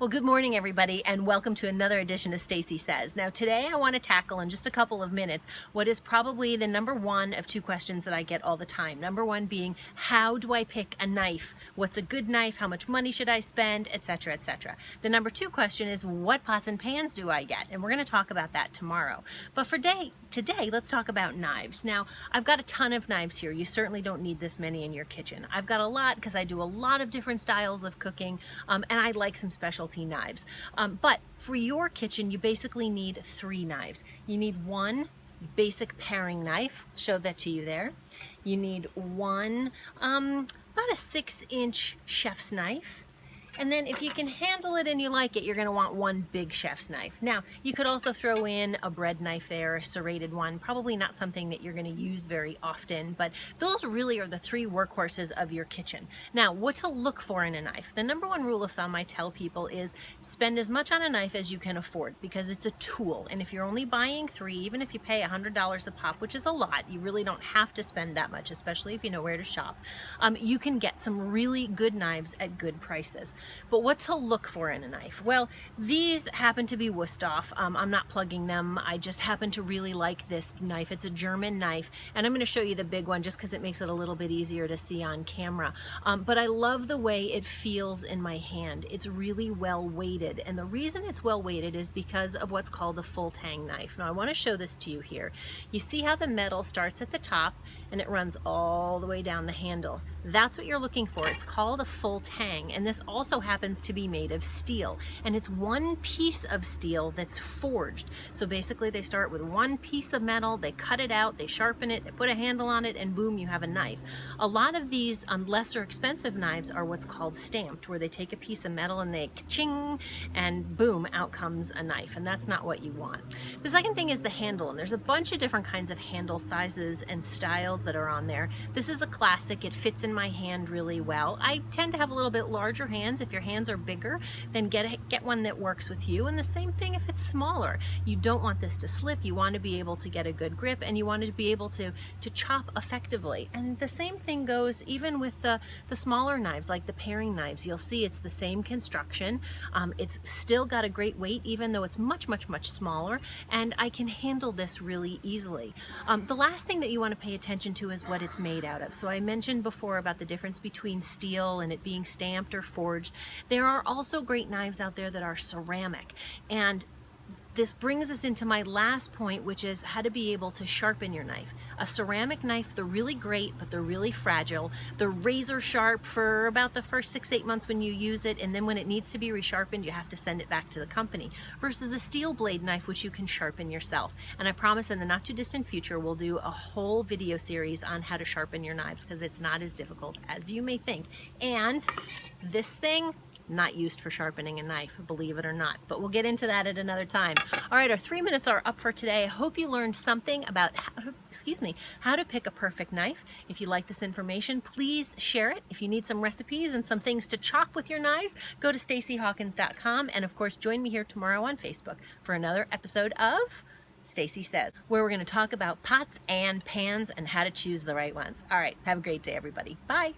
Well, good morning, everybody, and welcome to another edition of Stacey Says. Now, today I want to tackle in just a couple of minutes what is probably the number one of two questions that I get all the time. Number one being, how do I pick a knife? What's a good knife? How much money should I spend? Etc., etc. The number two question is, what pots and pans do I get? And we're going to talk about that tomorrow. But for today, let's talk about knives. Now, I've got a ton of knives here. You certainly don't need this many in your kitchen. I've got a lot because I do a lot of different styles of cooking, and I like some specialty knives. But for your kitchen, you basically need three knives. You need one basic paring knife. Show that to you there. You need one, about a 6-inch chef's knife. And then if you can handle it and you like it, you're going to want one big chef's knife. Now, you could also throw in a bread knife there, a serrated one. Probably not something that you're going to use very often, but those really are the three workhorses of your kitchen. Now, what to look for in a knife? The number one rule of thumb I tell people is spend as much on a knife as you can afford, because it's a tool. And if you're only buying three, even if you pay $100 a pop, which is a lot, you really don't have to spend that much, especially if you know where to shop. You can get some really good knives at good prices. But what to look for in a knife? Well, these happen to be Wüsthof. I'm not plugging them. I just happen to really like this knife. It's a German knife, and I'm going to show you the big one just because it makes it a little bit easier to see on camera. But I love the way it feels in my hand. It's really well weighted, and the reason it's well weighted is because of what's called a full tang knife. Now, I want to show this to you here. You see how the metal starts at the top and it runs all the way down the handle. That's what you're looking for. It's called a full tang, and this also happens to be made of steel, and it's one piece of steel that's forged. So basically they start with one piece of metal, they cut it out, they sharpen it, they put a handle on it, and boom, you have a knife. A lot of these lesser expensive knives are what's called stamped, where they take a piece of metal and they ka-ching, and boom, out comes a knife, and that's not what you want. The second thing is the handle, and there's a bunch of different kinds of handle sizes and styles that are on there. This is a classic. It fits in my hand really well. I tend to have a little bit larger hands. If your hands are bigger, then get one that works with you. And the same thing if it's smaller. You don't want this to slip. You want to be able to get a good grip, and you want to be able to chop effectively. And the same thing goes even with the smaller knives, like the paring knives. You'll see it's the same construction. It's still got a great weight, even though it's much, much, much smaller, and I can handle this really easily. The last thing that you want to pay attention to is what it's made out of. So I mentioned before about the difference between steel and it being stamped or forged. There are also great knives out there that are ceramic, and this brings us into my last point, which is how to be able to sharpen your knife. A ceramic knife, they're really great, but they're really fragile. They're razor sharp for about the first 6-8 months when you use it, and then when it needs to be resharpened, you have to send it back to the company. Versus a steel blade knife, which you can sharpen yourself. And I promise in the not too distant future, we'll do a whole video series on how to sharpen your knives, because it's not as difficult as you may think. And this thing, not used for sharpening a knife, believe it or not, but we'll get into that at another time. All right, our 3 minutes are up for today. I hope you learned something about how to pick a perfect knife. If you like this information, please share it. If you need some recipes and some things to chop with your knives, go to staceyhawkins.com, and of course join me here tomorrow on Facebook for another episode of Stacey Says, where we're going to talk about pots and pans and how to choose the right ones. All right, have a great day, everybody. Bye.